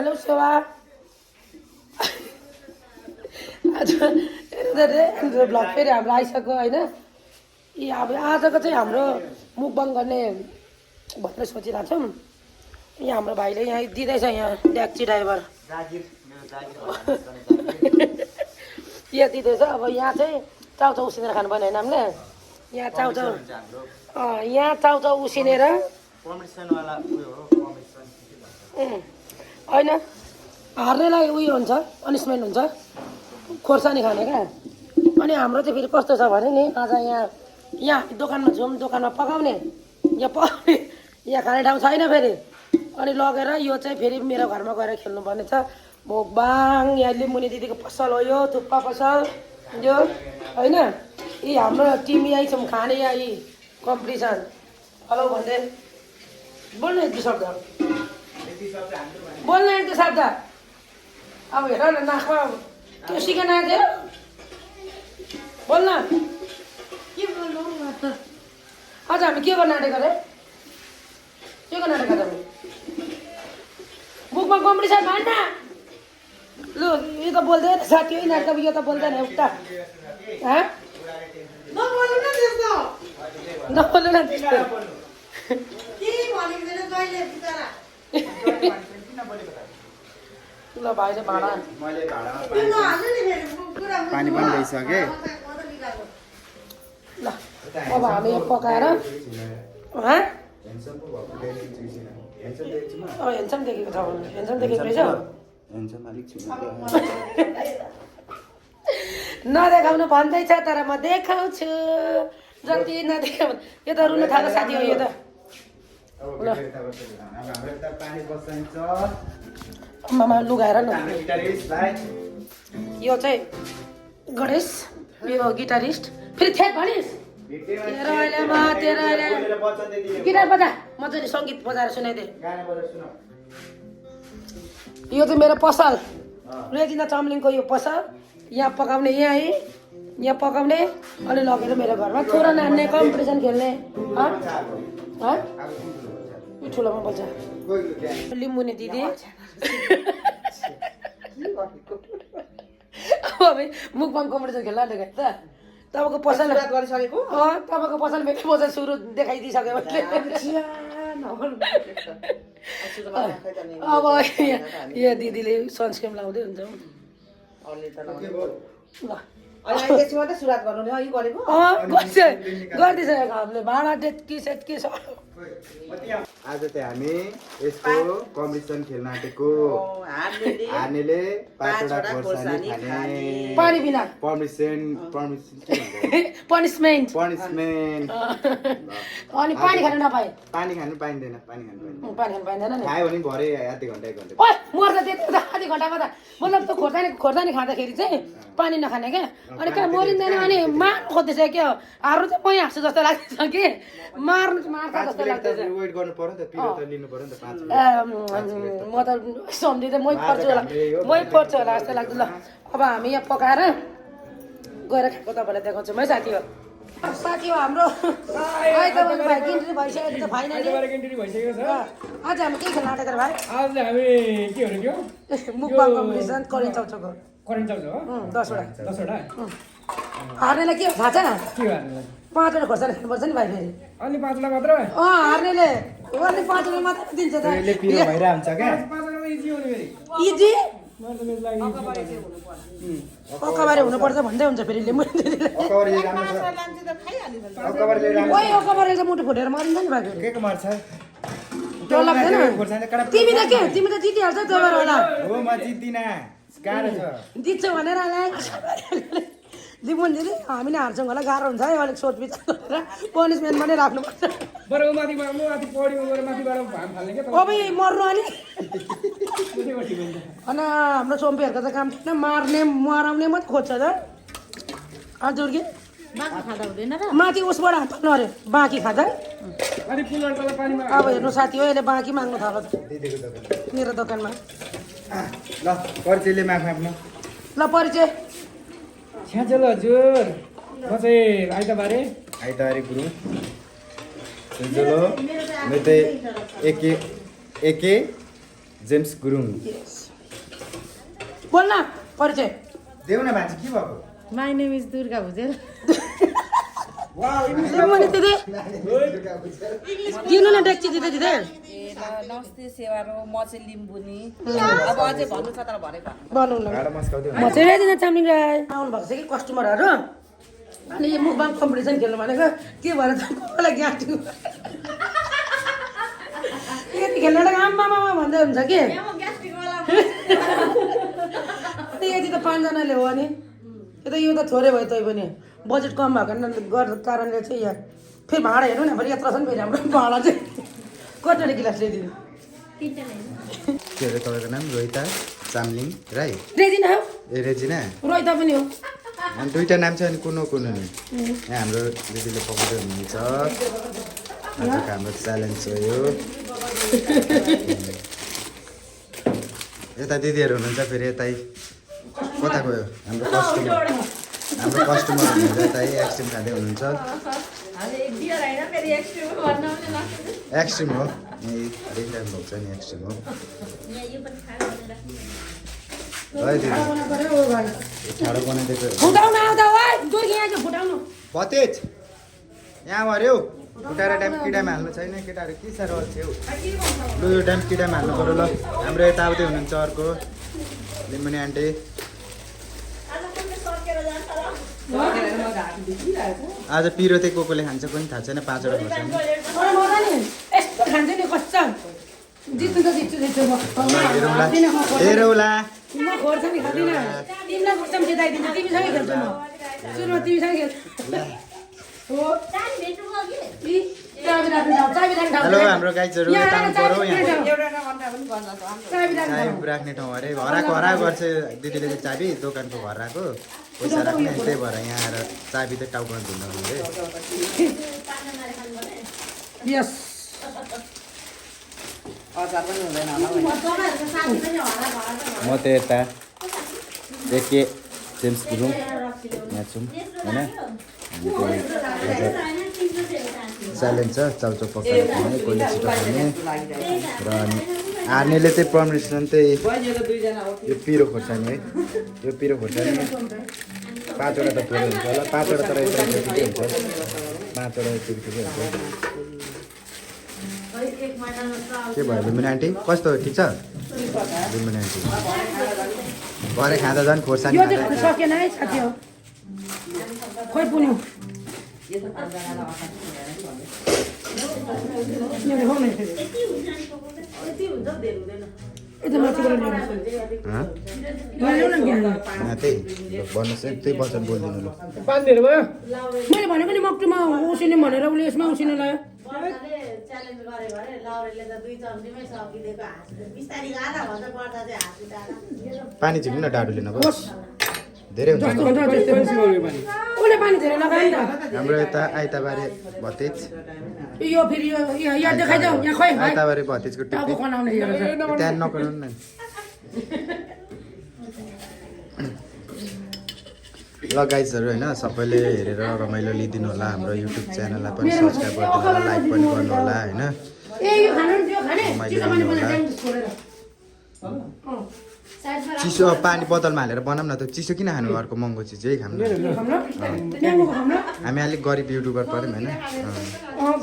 Hello सेवा आज blog फेरि हाम्रो आइसक्यो होइन यी अब आजको चाहिँ हाम्रो मुखबाङ गर्ने भनेर सोचिरहेको छौँ यहाँ हाम्रो भाइले यहाँ दिँदैछ यहाँ ट्याक्सी ड्राइभर यहाँ दिँदैछ अब यहाँ चाहिँ चाउचाउ उसिनेर खानु पर्ने होइन हामीले यहाँ चाउचाउ यहाँ चाउचाउ उसिनेर होइन हार्नेलाई उयो हुन्छ पनिसमेन्ट हुन्छ खोर्सानी खाने क्या अनि हाम्रो चाहिँ फेरि कस्तो छ भने नि आज यहाँ दोकानमा छौँ दोकानमा पकाउने यहाँ खाने ठाउँ छैन फेरि अनि लगेर यो चाहिँ फेरि मेरो घरमा गएर खेल्नुपर्ने छ भोकबाङ यहाँ लिम्बुनी दिदीको पसल हो यो थुक्पा पसल यो होइन यी हाम्रो टिम यहीँ छौँ खाने यही कम्पिटिसन हेलो भन्दै बोल्नु एक दुई शब्द बोल्नु एक दुई शब्द अब हेर न नाकमा त्यो सिकेन आएको बोल्न के बोल्नु आज हामी के गर्न आँटेको अरे के गर्न आँटेको हामी बुकमा कम्पिटिसन भन्न लु यो त बोल्दैन साथी होइन यो त बोल्दैन एउटा नबोल्नु न त्यस्तो ल भाइले भाडा पानी पनि ल्याइसकेँ ल अब हामी यहाँ पकाएर हेन्सम देखेको छ हेन्सम देखेको रहेछ नदेखाउनु भन्दैछ तर म देखाउँछु जति नदेखाउनु यो त रुनु थाल्यो साथी हो यो त मामा लुगाएर न यो चाहिँ गणेश यो गिटारिस्ट फेरि थेट भनिस् तेरो अहिले गिटार बजा मजाले सङ्गीत बजाएर सुनाइदिए यो चाहिँ मेरो पसल रेजिना चामलिङको यो पसल यहाँ पकाउने यहाँ पकाउने अनि लगेर मेरो घरमा छोरा नान्ने कम्पिटिसन खेल्ने ठुलोमा बोल्छ लिम्बुनी दिदी अब मुखबाङ कम्पिटिसन खेल्न आँटेको त तपाईँको पसल गरिसकेको तपाईँको पसल मेरो पसल सुरु देखाइदिइसक्यो अब यो दिदीले सनस्क्रिन लाउँदै हुन्छ ल गरिदिइसकेको हामीले भाडा डेट के सेट के छ आज चाहिँ हामी यसको कम्पिटिसन खेल्न आँटेको हार्नेले 5 वटा खोर्सानी खाने पानी बिना पनिसमेन्ट अनि पानी खानु नपाए पानी खानु पाइँदैन पानी खानु पाइँदैन नि खायो भने भरे आधी घन्टा 1 घन्टा मर्छ त्यति आधी घन्टामा त मतलब त्यो खोर्सानी खाँदाखेरि चाहिँ पानी नखाने क्या अनि कहाँ मरिँदैन अनि मार्नु खोज्दैछ क्या हार्नु चाहिँ मै हाँस्छु जस्तो लाग्दैछ कि मार्छ जस्तो लाग्दैछ वेट गर्नु पर्यो नि त पिरो त लिनु पर्यो नि त 5 म त सम्झिँदै मै पर्छु होला जस्तो लाग्छ ल अब हामी यहाँ पकाएर गएर खाएको तपाईँलाई देखाउँछु है साथी हो हाम्रो गिन्ट्री भइसकेको छ फाइनली आज हामी के खेल्न आँटेको भाइ आज हामी के हो त्यो मुखबाङ कम्पिटिसन करेन्ट चाउचाउको 10 वटा हार्नेलाई के थाहा छ के हार्नेलाई 5 वटा खोर्सानी खानुपर्छ नि भाइ फेरि अनि 5 वटा मात्र हार्नेले 5 वटा मात्र दिन्छ त पिरो भइरा हुन्छ क्या 5 वटा इजी हो नि फेरि इजी म त मेरो लागि अकबारे हुनुपर्छ भन्दै हुन्छ फेरि लिम्बुनी दिदीले अकबारे चाहिँ मुटु फुटेर मरिन्छ नि भाइ फेरि के मार्छ त्यो लाग्दैन तिमी त जितिहाल्छ त्यो भएर होला हो म जित्दिन गाह्रो छ जित्छ भनेर लिम्बुनी दिदी हामी नै हार्छौँ होला गाह्रो हुन्छ है अलिक सोच विचार गरेर पनिसमेन्ट पनि राख्नुपर्छ बरु माथि पढ्यो गएर माथिबाट भाम फाल्ने के अब मर्नु अनि अनि हाम्रो चोम्पीहरूको त काम छैन मार्ने मराउने मात्रै खोज्छ त हजुर कि माथि उसबाट हात पाक्नु अरे बाँकी खाँदा अनि पुलर तल पानीमा अब हेर्नु साथी हो यसले बाँकी माग्नु थाल्छ मेरो दोकानमा ल परिचयले माग्नु ल परिचय छ्याचल हजुर म चाहिँ आइतबारे गुरु चलो मैं तो एके जेम्स गुरुङ बोल न परिचय देऊ न भान्जी के भएको My name is Durga Bhujel. मैले दिदी दिनु न डेक्ची दिदी दिदी नमस्ते सेवारो म चाहिँ लिम्बुनी अब अझै भन्नु छ तर भनेको बनाउनु ल भाडा मस्काउँदै म चाहिँ रेजिना चामलिङ राई आउनु भएको छ कि कस्टमरहरू अनि यो मुखबाङ कम्पिटिसन खेल्नु भनेको के भएर त कसलाई ग्यास्टिक यति खेल्न आम्मामा भन्दै हुन्छ कि अनि यति त 5 जनाले हो अनि यो त थोरै भयो तै पनि बजेट कम भएको कारणले चाहिँ यहाँ फेरि भाडा हेर्नु न फेरि यत्रो छ नि फेरि हाम्रो भाडा चाहिँ कतिवटा गिलास ल्याइदिनु के अरे तपाईँको नाम रोहिता चामलिङ राई रेजिना हो ए रेजिना रोहिता पनि हो अनि दुईवटा नाम छ अनि कुनो कुनो नि यहाँ हाम्रो दिदीले पकाउँदै हुनुहुन्छ आजको हाम्रो च्यालेन्ज हो यो यता दिदीहरू हुनुहुन्छ फेरि यतै कता गयो हाम्रो कस्टमर हुनुहुन्छ यतै एक्सट्रिम खाँदै हुनुहुन्छ एक्सट्रिम हो यही देखिरहेको भएको छ नि एक्सट्रिम हो है दिदी ठाडो बनाइदिएको फुटाउन आउँदा है दुई यहाँ चाहिँ फुटाउनु भतेज यहाँ मऱ्यो फुटाएर टाइम किटामा हाल्नु छैन केटाहरू के साह्रो अल्छ्यौ लु यो टाइम किटामा हाल्नु पऱ्यो ल हाम्रो यता आउँदै हुनुहुन्छ अर्को लिम्बुनी आन्टी आज पिरो चाहिँ को कोले खान्छ पनि थाहा छैन 5 वटा खोर्सानी मजा नि यस्तो खान्छ नि कस्तो जित्नु त जित्छु म हेरौला म खोर्सानी खाँदिनँ तिमीलाई खोर्सानी जिताइदिन्छु तिमीसँगै खेल्छु म सुरुमा तिमीसँगै खेल्छु हो हेलो हाम्रो गाइजहरू यता आउनु पऱ्यो यहाँ चाबी चाबी राख्ने ठाउँ अरे हराएको गर्छ दिदीले चाहिँ चाबी दोकानको घर आएको पैसा राख्ने त्यही भएर यहाँ आएर चाबी चाहिँ टाउकोमा धुन्न अरे यस म त यता एके जेम्स गुरुङ यहाँ छौँ होइन च्यालेन्ज छ चाउचाउ पकाएर खाने कोहीले छिटो खाने र अनि हार्नेले चाहिँ पर्मिसन चाहिँ यो पिरो खोर्सानी है यो पिरो खोर्सानी 5 वटा त थोरै हुन्छ होला 5 वटा तर यता ठिकै हुन्छ 5 वटा यति ठिकै हुन्छ के भयो लिम्बुनी आन्टी कस्तो ठिक छ लिम्बुनी आन्टी भरे खाँदा झन् खोर्सानी यो चाहिँ सकेन है साथी हो खोइ पुग्नु त्यही भन्नुहोस् त्यही वचन बोलिदिनु ल पानीहरू भयो मैले भनेको नि मक्टुमा उसिने भनेर उसले यसमा उसिनु लाग्यो पानी झिक्नु न डाडुले नभए धेरै हुन्छ उसले पानी धेरै लगायो नि त हाम्रो यता आइताबारे भतेज यो फेरि यो यहाँ देखाइदेऊ यहाँ खोइ भाइ आइताबारे भतेजको टाउको टिप्पी खनाउने हेरेर त्यहाँ नगराउनु न ल गाइजहरू होइन सबैले हेरेर रमाइलो लिइदिनु होला हाम्रो युट्युब च्यानललाई पनि सब्सक्राइब गरिदिनु होला लाइक पनि गर्नु होला होइन ए यो खानु नि त्यो खाने रमाइलो चिसो लिनु पानी होला बनाएर छोडेर चिसो पानी बोतलमा हालेर बनाऊँ न त चिसो किन खानु अर्को महँगो चिज यही खाऊँ न खाम्रो ल्याङ्गोको खाम्रो हामी अलिक गरिब युट्युबर पऱ्यौँ होइन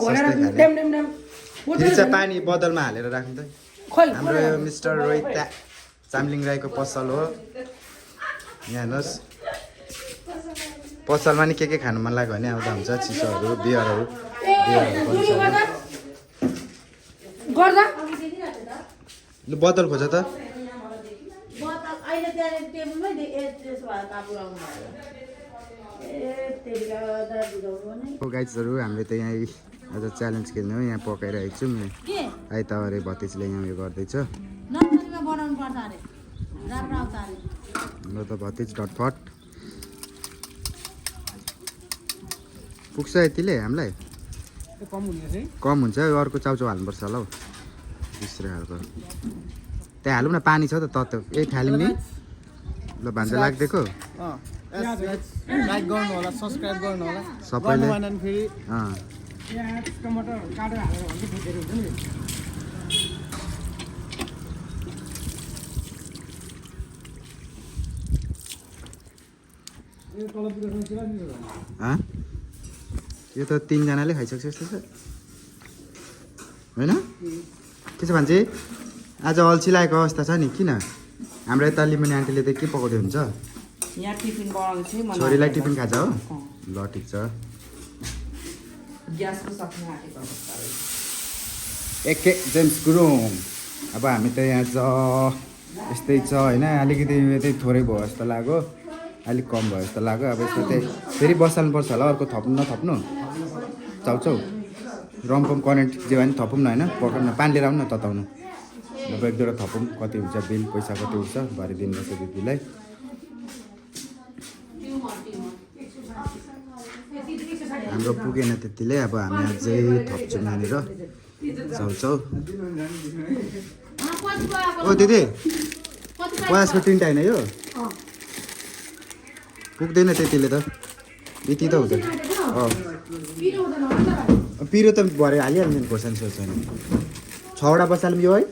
घोडेर सस्तै खाने ड्याम ड्याम ड्याम फेरि चाहिँ पानी बोतलमा हालेर राख्नु त खोइ हाम्रो यो मिस्टर रोहित चामलिङ राईको पसल हो यहाँ हेर्नुहोस् पसलमा नि के खानु मन लाग्यो भने आउँदा हुन्छ चिसोहरू बियरहरू गर्दा लु बोतल खोज त गाइजहरू हामीले त यहाँ आज च्यालेन्ज खेल्ने हो यहाँ पकाइरहेको छौँ आइतबारे भतिजले यहाँ उयो गर्दैछ ल त भतिज डटफट पुग्छ यतिले हामीलाई कम हुन्छ अर्को चाउचाउ हाल्नुपर्छ होला हौ बिस्रो खालको त्यहाँ हालौँ न पानी छ त तत्त्व यही थाल्यौँ नि ल भान्जा लाग्दिएको लाइक गर्नु होला सब्सक्राइब गर्नु होला सबैले फेरि अँ यहाँ टमाटर काटेर हालेर भने चाहिँ धेरै हुन्छ नि यो त 3 जनाले खाइसक्छ जस्तो छ हैन के छ भन्छ आज अल्छी लागेको अवस्था छ नि किन हाम्रो यता लिम्बुनी आन्टीले त के पकाउँदै हुन्छ यहाँ टिफिन बनाउँछु मलाई छोरीलाई टिफिन खान्छ हो ल ठिक छ ग्यासको सक्ने आँटेको एके जेम्स गुरुङ अब हामी त यहाँ छ यस्तै छ होइन अलिकति यतै थोरै भयो जस्तो लाग्यो अलिक कम भयो जस्तो लाग्यो अब यस्तो चाहिँ फेरि बसाल्नुपर्छ होला अर्को थप्नु नथप्नु चाउचाउ रमपम करेन्ट जे भने थपौँ न होइन पकाउनु पानी लिएर आउनु न तताउनु अब एक दुईवटा थपौँ कति हुन्छ बिल पैसा कति हुन्छ भरे दिनुपर्छ दिदीलाई हाम्रो पुगेन त्यतिले अब हामी अझै थप्छौँ यहाँनिर चाउचाउ ओ दिदी 50को 3टा होइन यो पुग्दैन त्यतिले त यति त हुँदैन पिरो त भरे हालिहाल्नु नि खोर्सानी सोर्सानी 6वटा बसाल्यौँ यो है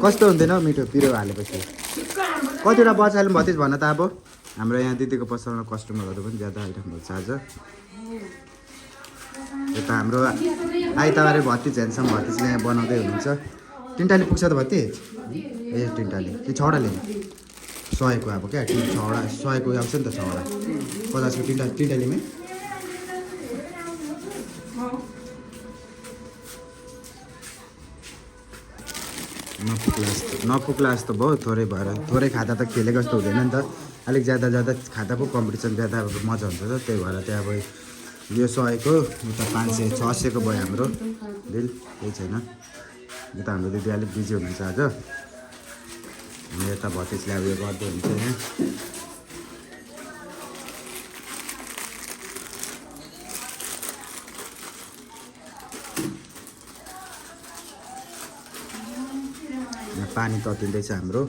कस्तो हुँदैन मिठो पिरो हालेपछि कतिवटा बसाल्यौँ भतिज भन त अब हाम्रो यहाँ दिदीको पसलमा कस्टमरहरू पनि ज्यादा आइराख्नु भएको छ आज यता हाम्रो आइतबारे भतिज झ्यानसम्म भतिजले यहाँ बनाउँदै हुनुहुन्छ 3टाले पुग्छ त भतिज ए 3टाले कि 6वटा लिनु 100को अब क्या 6वटा 100को आउँछ नि त 6वटा 50को 3टा लिने नपुग्ला जस्तो भयो थोरै भएर थोरै खाँदा त खेलेको जस्तो हुँदैन नि त अलिक ज्यादा खाँदा पो कम्पिटिसन ज्यादा अब मजा हुन्छ त त्यही भएर चाहिँ अब यो 100को उता 500 600को भयो हाम्रो बिल केही छैन यो त हाम्रो दिदी अलिक बिजी हुनुहुन्छ आज हामी यता भतिजले अब यो गर्दै हुन्छ यहाँ पानी ततिँदैछ हाम्रो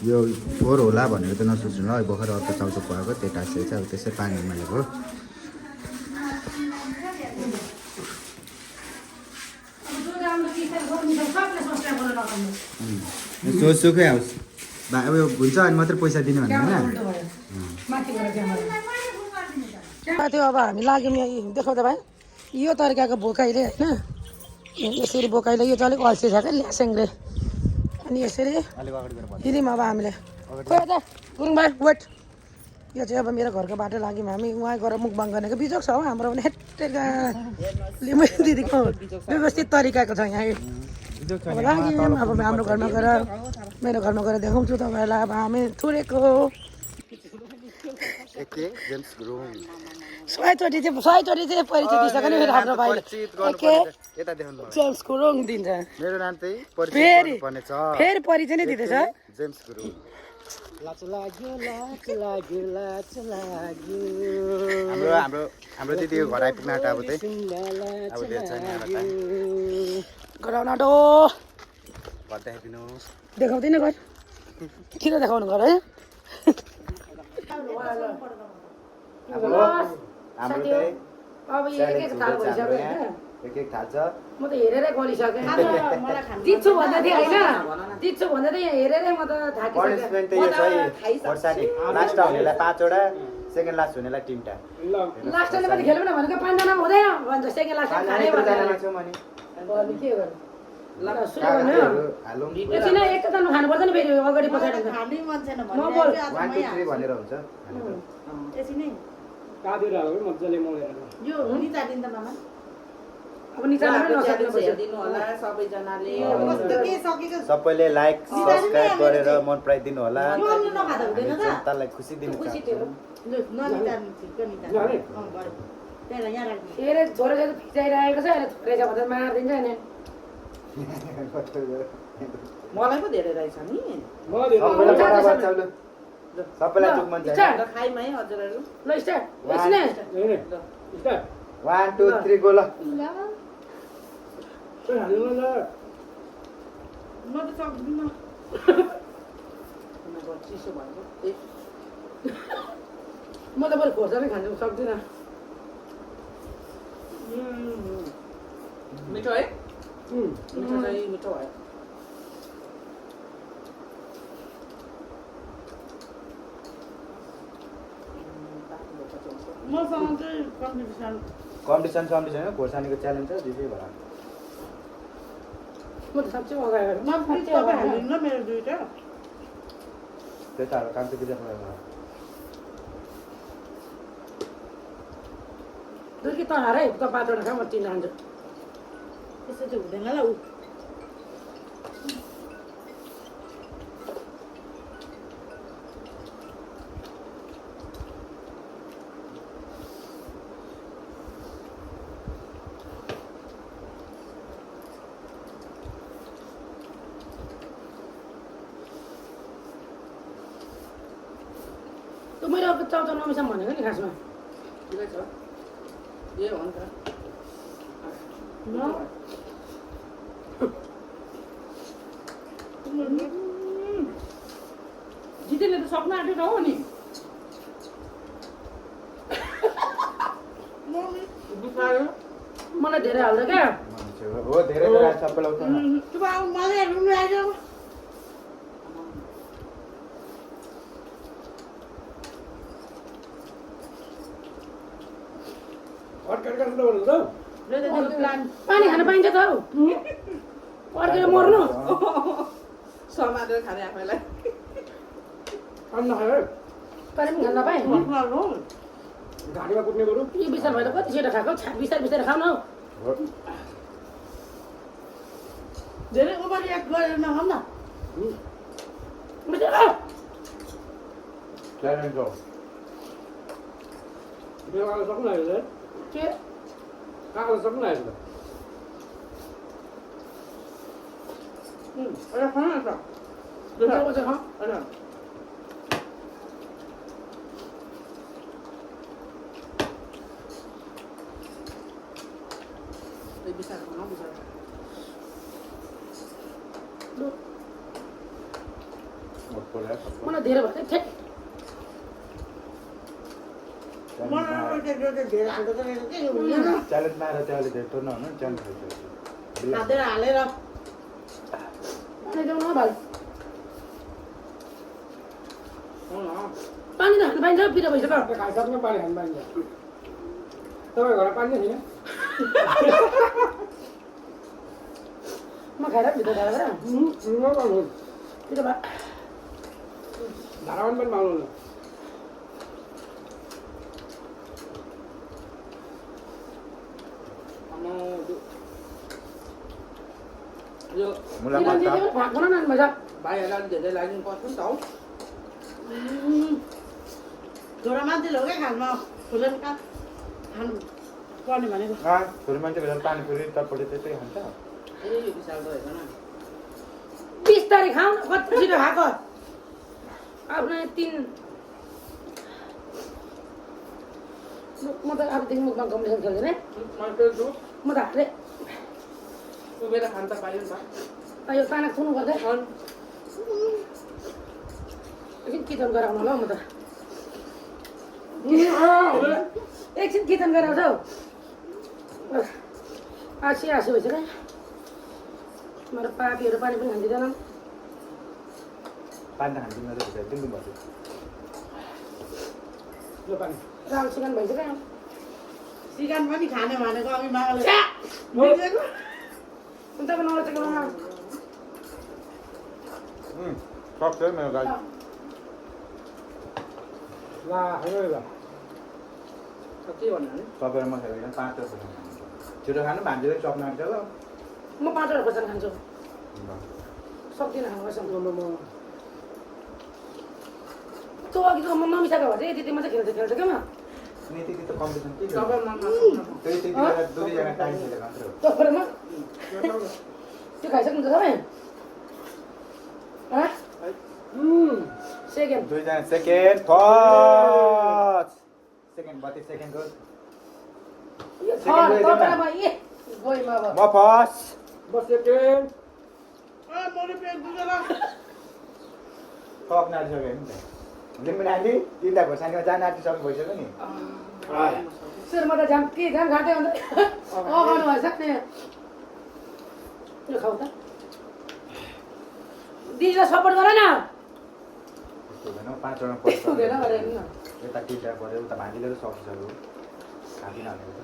यो फोहोर होला भनेर त नसोच्नु ल भर्खर अर्को चाउचाउ पकाएको त्यो टाँसिएको चाहिँ अब त्यसै पानी उमालेको जोसुकै आओस् अब यो हुन्छ अनि मात्रै पैसा दिने भने होइन त्यो अब हामी लाग्यौँ यहाँ देखाउँदा भाइ यो तरिकाको बोकाइले होइन यसरी बोकाइले यो चाहिँ अलिक अल्छी छ क्या ल्यासेङ्रे अनि यसरी हिँड्यौँ अब हामीले खोइ त गुरुङ भाइ वेट यो चाहिँ अब मेरो घरको बाटो लाग्यौँ हामी उहाँ गएर मुखबाङ गर्नेको बिजोग छ हो हाम्रो पनि हेटेका लिम्बू दिदीको व्यवस्थित तरिकाको छ यहाँ अब लाग्यौँ अब हाम्रो घरमा गएर मेरो घरमा गएर देखाउँछु तपाईँहरूलाई अब हामी थुरेको 100चोटि चाहिँ परिचय दिइसक्यो नि मेरो हाम्रो भाइले जेम्स गुरुङ दिन्छ मेरो नाम चाहिँ फेरि परिचय नै दिँदैछ जेम्स गुरुङ हाम्रो दिदीको घर आइपुग्न आँट अब चाहिँ अब धेरै छैन गराउन डो देखाइदिनुहोस् देखाउँदैन घर किन देखाउनु घर है अब एक थाल भइसक्यो एक थाल्छ म त हेरेरै गलिसकेँ जित्छु भन्दै थिएँ होइन जित्छु भन्दै थिएँ हेरेरै म त पनिसमेन्ट त यो छ है खोर्सानी लास्ट हुनेलाई 5वटा सेकेन्ड लास्ट हुनेलाई 3टा लास्टले पनि खेल्नु न भनेको 5जना हुँदैन भन्छ सेकेन्ड लास्ट खाने के गर्नु ल सुरु गर्नु एकछिन एकैतालमा खानुपर्छ नि फेरि अगाडि पछाडि म 1 2 3 भनेर हुन्छ यो निता दिन्छ मामा अब निचाल्न पनि नसक्नु हेरिदिनु होला सबैजनाले सबैले लाइक सब्स्क्राइब गरेर मन पराइदिनु होला जनतालाई खुसी दिनु चाहन्छु फेरि छोरा चाहिँ फिचाइरहेको छ अहिले थोरै छ भने मारिदिन्छ नि मलाई पो धेरै रहेछ नि सबैलाई जुक मन छ खाइमा है हजुरहरू ल स्टार्ट एकछिन 1 2 3 गो ल म त सक्दिनँ चिसो भयो म त बरु खोर्सानी खानु सक्दिनँ मिठो है मिठो चाहिँ मिठो भयो मसँग चाहिँ कम्पिटिसन कम्पिटिसन खोर्सानीको च्यालेन्ज छ दुई भएर म त साँच्चै अगाडि म पनि तपाईँ हालिदिनु ल मेरो दुईवटा त्यही त अब काम चाहिँ बिर्सेर दुई कि त हारै त 5 वटा खा म 3 खान्छु त्यस्तो चाहिँ हुँदैन ल ऊ त मैले अब चाउचाउ नमिसाम भनेको नि खासमा ठिकै छ ए हो नि त जितेले त सक्नु आँट्यो त हो नि मलाई धेरै हाल्छ क्या हो धेरै बेला सबैलाई उठाउन पानी खान पाइन्छ त हौ अड्केर मर्नु समातेर खाने आफैलाई पानी पनि खान नपाएँ घाँटीमा कुट्ने बरु यो विचार भएर कति सेटा खाएको बिस्तारै खाऊ न हौ धेरै ओभर रियाक्ट गरेर नखाऊ न च्यालेन्ज हो त्यो आएर सक्नु लाग्यो के काकाले सक्नु लाग्यो एउटा खानु न त दुईवटा चाहिँ खाऊ होइन बिस्तारै खानु बिस्तारै मलाई धेरै भयो ठ्याक धेरै हाल्दो त रहेछ के हुँदैन च्यालेन्ज नआएर चाहिँ अहिले धेरै नहुनु च्यालेन्ज हातेर हालेर पानी देऊ न भाइ हो पानी त खान पाइन्छ पिरो भइसक्यो खाइसक्नु पानी खानु पाइन्छ तपाईँ घरमा पानी छैन म खाएर भित्र खाएर पिरो भयो धारावन पनि पाउनु यो भात बनाउन जानु भएछ भाइहरूलाई धेरै लाग्नु पर्छ नि त हौ छोरा मान्छेले हो क्या खानमा खुजन खानु पर्ने भनेको छोरी मान्छे भेला पानीपुरी चटपटी त्यस्तै खान्छ ए यो विशाल त हेर्दैन बिस्तारै खाऊ न कति छिटो खाएको आफ्नो 3 म त अबदेखि मुखमा कम्पिटिसन खेल्दैन मैले पेल्छु म त हातले उभिएर खानु त पाइयो नि त यो पाना खुनु पर्दै एकछिन किचन गराउन ल म त एकछिन किचन गराउँछ हौ आसी भइसक्यो मेरो पापीहरू पानी पनि खान्दिँदैन पानी त खान्छ मेरो दिनु पर्छ यो पानी राम सिकान भइसक्यो चिकन पनि खाने भनेको अघि मागाले तपाईँ नौलो सक्छ है मेरो गाडी ला होइन ल के भन्नु भने तपाईँ म खेलेर 5 वर्ष छिटो खानु भान्जीले चप्न आउँछ ल म 5 वटा खोर्सानी खान्छु सक्दिनँ खानु कसम तँ अघि त म नमिसाएको भए चाहिँ त्यति मात्रै खेल्छ क्या म नि त्यति त कम्पिटिसन के तपाईँ गर्नु मनमा त्यही त्यति बेला दुईजना टाइम खेलेको मात्रै हो तपाईँमा त्यो खाइसक्नुहुन्छ तपाईँ सेकेन्ड दुईजना सेकेन्ड फर्स्ट सेकेन्ड 32 सेकेन्डको यो तपाईँलाई म गएँ अब म फर्स्ट बस सेकेन्ड मैले पेट दुखेर टप नाटिसक्यो नि त लिम्बू नानी 3टा खोर्सानीमा जान आँटिसक्नु भइसक्यो नि सर म त झ्याम घाँटे अन्त गर्नु भएछ नि यो खाऊ त दिदीलाई सपोर्ट गर न हुँदैन 5 वटा हुँदैन भनेर हेर्नु न यता टिटा पऱ्यो उता भाँजीले त सकिसक्यो खाँदिन हालेको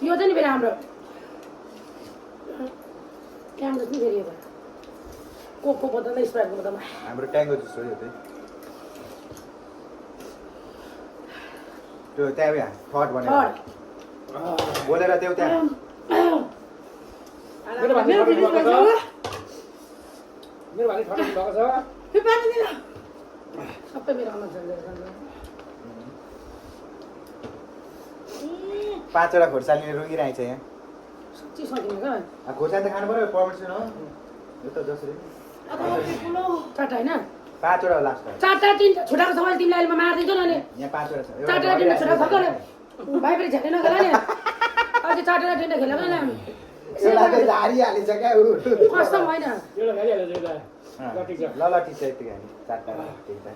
यो चाहिँ नि फेरि हाम्रो क्याम्पस नि फेरि यो कोकको बोतल स्प्राइटको बोतलमा हाम्रो ट्याङ्गो जुस हो यो चाहिँ त्यो त्यहाँ उयो थर्ड भनेर बोलेर देऊ त्यहाँ मेरो भाइ मेरो ठट्टा दिदी भएको छ भएको मेरो भाइ ठट्टा भएको छ यो पानी दिनु सबै मेरो आमा चल्दै पाँचवटा खोर्सानीले रोकिरहेको छ यहाँ साँच्चै सकिने क्या खोर्सानी त खानु पऱ्यो पर्मिसन हो यो त जसरी चारवटा होइन पाँचवटा लास्ट चारवटा तिनवटा छुट्टाएको छ भने तिमीलाई अहिले म मारिदिन्छु नि यहाँ पाँचवटा छ चारवटा तिनवटा छुट्टाएको छ कि भाइ फेरि झ्यालै नगरा नि अझै चारवटा तिनवटा खेलेको नि एउटा चाहिँ झारिहालिन्छ क्या ऊ कस्तो होइन एउटा खाइहाल्यो एउटा ल ठिक छ ल ल ठिक छ यतिकै हामी चारवटा तिनवटा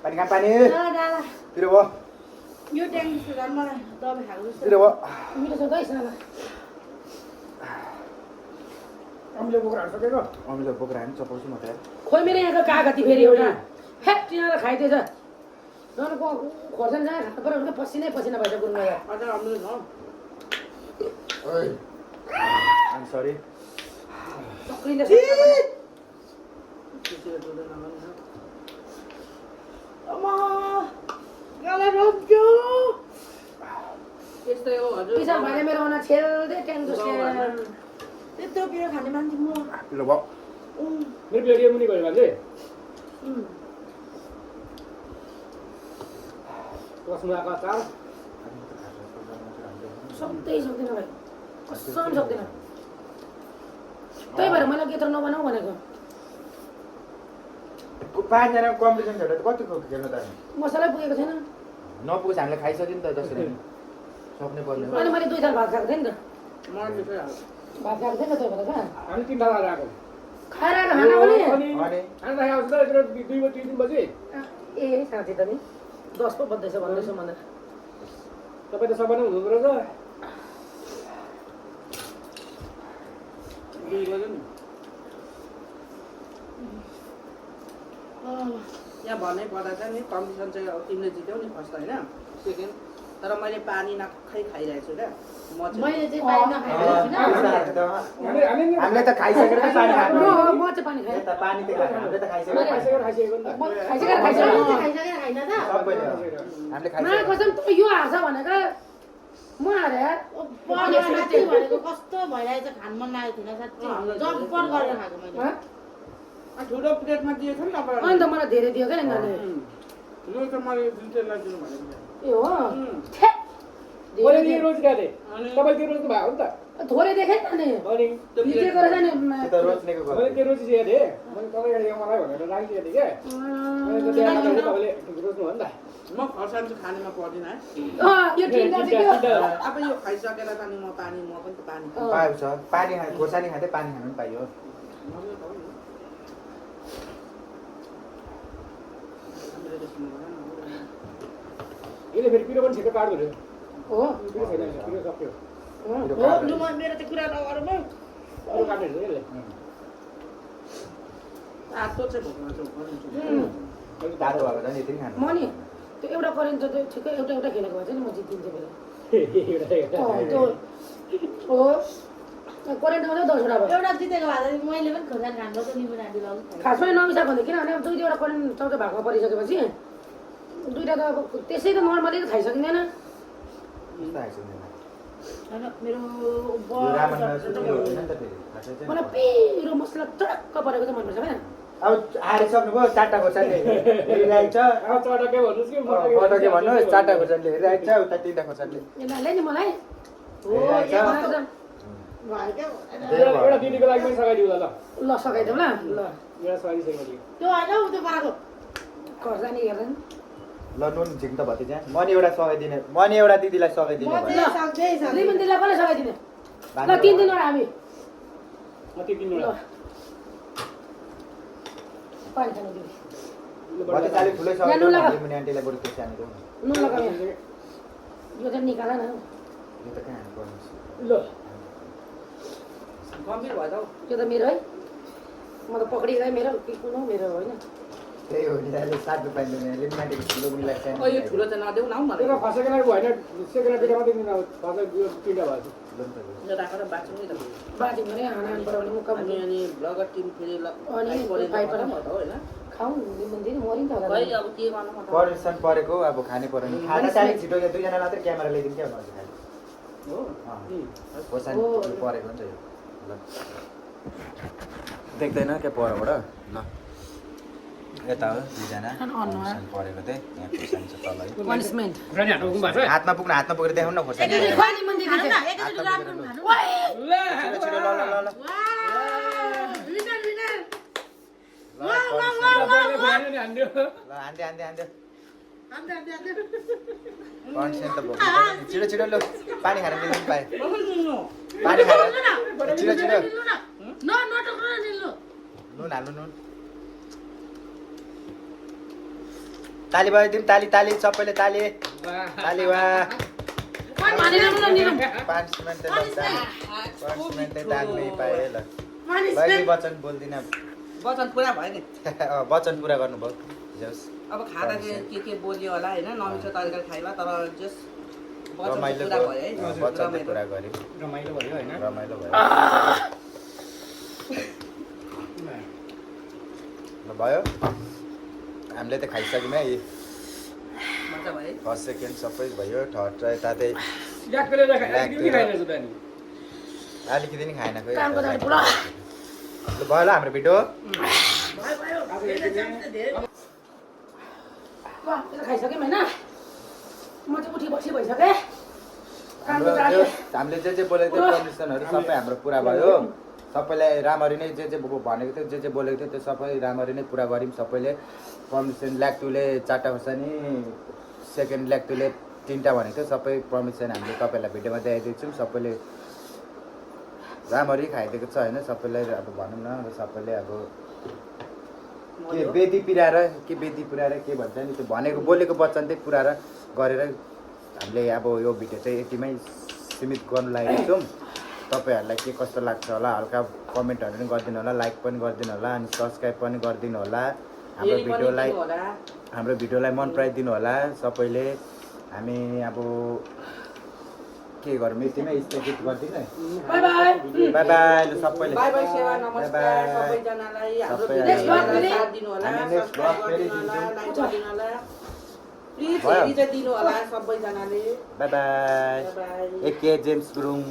पानी खानु पानी पिरो भयो यो ट्याङ्की झन् मलाई दबाई खाएको जस्तो पिरो भयो मिठो छ गइस न अमिलो बोकेर हाल्छ के अमिलो बोकेर हामी चपाउँछु म त खोइ मेरो यहाँको कागती फेरि एउटा फ्याट तिनीहरू खाइदिएछ झन् खोर्सानी जहाँ खानु पऱ्यो भने पसिनै पसिना भएछ गुरुमा यार अझ राम्रो छ आम सरी चक्रीले यस्तै हो हजुर पिसा भने मेरो आउन छेल्दै ट्याङ जस्तो त्यत्रो पिरो खाने मान्छे म पिरो भयो मेरो प्लेट यो मुनि गयो भने रसमलाईको अचार सक्दै सक्दैन भाइ कसम सक्दैन त्यही भएर मलाई के त नबनाऊ भनेको पाँचजना कम्पिटिसन खेल्दा त कति खेल्नु त मसलै पुगेको छैन नपुगेपछि हामीले खाइसक्यो नि त जसरी सक्नै पर्ने हो अनि मैले 2 साल भात खाएको थिएँ नि त मलाई मिठो लाग्छ भात खाएको थिएँ नि त त्यही भएर क्या हामी 3 टा आएको खाएर आएको खाना पनि अनि खाना खाएको छ यत्रो 2 बजे 3 बजे ए साँच्ची त नि 10 पो बज्दैछ भन्दैछु मलाई तपाईँ त सबै नै हुनुहुँदो रहेछ 2 बजे नि यहाँ भन्नै पर्दा चाहिँ नि कम्पिटिसन चाहिँ अब तिमीले जित्यौ नि फर्स्ट होइन सेकेन्ड तर मैले पानी नखाइ खाइरहेको छु क्या म चाहिँ मैले चाहिँ पानी नखाएको हामीले त खाइसकेर त पानी खाएको म चाहिँ पानी खाएँ त पानी त खाएको हामीले त खाइसकेर खाइसकेको नि त खाइसकेर सबैले हामीले हामीले मा खाइसकेर कसम त यो हार्छ भनेको म हारे साँच्चै भनेको कस्तो भइरहेछ खान मन लागेको थिएन साँच्चै जम्पर गरेर खाएको मैले ठुलो प्लेटमा दिएछ नि तपाईँलाई अनि त मलाई धेरै दियो क्या यिनीहरूले यो त मैले जुन चाहिँ लगाइदिनु भनेको ए हो छे मैले दिए रोज गाथे तपाईँ त्यो रोजको भएको नि त थोरै देखेँ नि अनि अनि जितेको रहेछ नि त्यो त रोज्नेको गफ मैले त्यो रोज दिएको थिएँ मैले तपाईँले मलाई भनेर राखिदिएको थिएँ क्या अनि त्यो बिहान तपाईँले रोज्नु हो नि त म खर्सानी चाहिँ खानेमा पर्दिनँ है यो टिन्डा चाहिँ के हो? अब यो खाइसकेर त नि म पनि त पानी पाएको छ पानी खा खोर्सानी खाँदै पानी खानु पनि पाइयो यसले फेरि पिरो पनि छिटो काट्दो रहेछ हो पिरो छैन पिरो सक्यो मेरो त कुरा नगरौँ है अरू काट्ने रहेछ यसले आतो चाहिँ भोकमा चाहिँ अलिक तातो भएको झन् यति खानु म नि त्यो एउटा करेन्ट त ठिकै एउटा एउटा खेलेको भए चाहिँ नि म जितिन्थेँ फेरि एउटा त्यो हो करेन्ट आउँदा 10 वटा भयो एउटा जितेको भए मैले पनि खोर्सानी खानु त निबु नानी लगाउँ खासमै नमिसाएको भन्दा किनभने अब 2-2 करेन्ट चौथो भागमा परिसकेपछि 2टा त अब त्यसै त नर्मली त खाइसकिँदैन यस्तो आइसक्दैन होइन मेरो यो रामनमा सुटिङ होइन नि त फेरि खासै चाहिँ मलाई पिरो मसला चटक्क परेको चाहिँ मनपर्छ क्या अब हारिसक्नुभयो 4टा खोर्सानी हेरिरहेको छ अब चटके भन्नुहोस् कि पटके भन्नुहोस् 4टा खोर्सानीले हेरिरहेको छ उता 3टा खोर्सानीले यसलाई नि मलाई हेरिरहेको छ भयो क्या एउटा दिदीको लागि पनि सघाइदिउँ ल ल सघाइदेऊ ल ल एउटा सघाइसकेपछि त्यो होइन उ त्यो पाएको खोर्सानी हेर्दैन ल नुन झिक त भतिजा म नि एउटा सघाइदिने म नि एउटा दिदीलाई सघाइदिने म भयो चाहिँ सक्दै लिमन दिदीलाई कसले सघाइदिने ल 3-3 वटा हामी म त्यो दिनु ल पानी खानु दिदी भतिजा अलिक ठुलै यहाँ नुन लगा। सघाइदिनु लिमुने आन्टीलाई बरु त्यो सानो देऊ न नुन लगाऊ यहाँ यो चाहिँ निकाल न यो त कहाँ हाल्नु पर्ने ल गम्भीर भयो त हौ। त्यो त मेरो है म त पक्रिँदै मेरो कि कुन हो मेरो होइन त्यही हो नि अहिले साध्नु पाइँदैन अहिले मान्छेको ठुलो बुढीलाई ओ यो ठुलो चाहिँ नदेऊ न हौ मलाई। त्यो फर्स्ट सेकेन्ड होइन सेकेन्ड बिटा मात्रै दिनु फर्स्ट यो तिनवटा भएको यो राखेर बाँच्नु नि त। बाँच्यो भने हाना पऱ्यो भने मुक्का अनि अनि ब्लगर टिम फेरि अनि फाइट पऱ्यो नि त होइन। खाउँ दिदी मरि नि त होला खै अब के गर्नु म त। पर्मिसन परेको अब खानै पर्यो नि खाना चाहिँ अलिक छिटो दुईजना मात्रै क्यामेरा ल्याइदिउँ क्या भन्छु खालि हो खोर्सानी परेको नि त यो ल देख्दैन क्या परबाट ल यता हो दुईजना खोर्सानी परेको चाहिँ यहाँ खोर्सानी छ तल है पनिसमेन्ट खुर्सानी हाट्नु भएको छ हातमा पुगेर देखाउनु न खोर्सानी पानी मन देखि खानु न एकैचोटि राख्नु खानु। छिटो छिटो ल ल ल ल विनर विनर। ल पर्मिसन नि हान्दियो ल हान्दै हान्दै हान्दै आन्दै आन्दै आन्दै। पर्मिसन त बोक्नु पर्यो नि। छिटो छिटो लु पानी खाएर दिनु पाएँ बबल निल्नु। पानी खाएर छिटो छिटो निल्नु न। न नटक्नु न निल्नु। नुन हाल्नु नुन ताली बजाइदिउँ ताली ताली सबैले ताली ताली वा पनिसमेन्ट चाहिँ दाग्नै पाएँ ल बहिनी वचन बोल्दिनँ वचन पुरा भयो नि। वचन पुरा गर्नुभयो जस अब खाँदा के बोल्यो होला होइन नमिठो तरिकाले खाइला तर जस वचन रमाइलो पुरा भयो है। वचन चाहिँ पुरा गऱ्यौँ रमाइलो भयो होइन रमाइलो भयो ल भयो हामीले त खाइसक्यौँ है मजा भयो है। फर्स्ट सेकेन्ड सबै भयो थर्ड चाहिँ यता चाहिँ याकले राखेको खाइरहेछ त नि अलिकति नि खाएन खोइ कामको जाने पुरा ल भयो ल हाम्रो भिडियो भयो भयो। यसले चाहिँ धेरै खाइसक्यौँ होइन म चाहिँ उठी बसी भइसकेँ हाम्रो कामको हामीले जे बोलेको थियो कन्डिसनहरू सबै हाम्रो पुरा भयो सबैलाई राम्ररी नै जे भनेको थियो जे बोलेको थियो त्यो सबै राम्ररी नै पुरा गऱ्यौँ सबैले पर्मिसन ल्याक्टुले 4टा खोर्सानी सेकेन्ड ल्याक्टुले 3टा भनेको थियो सबै पर्मिसन हामीले तपाईँहरूलाई भिडियोमा देखाइदिन्छौँ सबैले राम्ररी खाइदिएको छ होइन सबैलाई अब भनौँ न अब सबैले अब के बेदी पुऱ्याएर के भन्छ नि त्यो भनेको बोलेको वचन चाहिँ पुऱ्याएर गरेर हामीले अब यो भिडियो चाहिँ यतिमै सीमित गर्नु लागेको छौँ तपाईँहरूलाई के कस्तो लाग्छ होला हल्का कमेन्टहरू पनि गरिदिनु होला लाइक पनि गरिदिनु होला अनि सब्सक्राइब पनि गरिदिनु होला हाम्रो भिडियोलाई मन पराइदिनु होला सबैले हामी अब के गरौँ यतिमै स्थगित गरिदिनु बाई बाई बाई बाई ल सबैले बाई बाई सेवा नमस्कार सबैजनालाई हाम्रो भिडियोलाई साथ दिनु होला सब्स्क्राइब गरिदिनु होला लाइक गरिदिनु होला प्लिज हेरि चाहिँ दिनु होला सबैजनाले बाई बाई बाई एके जेम्स गुरुङ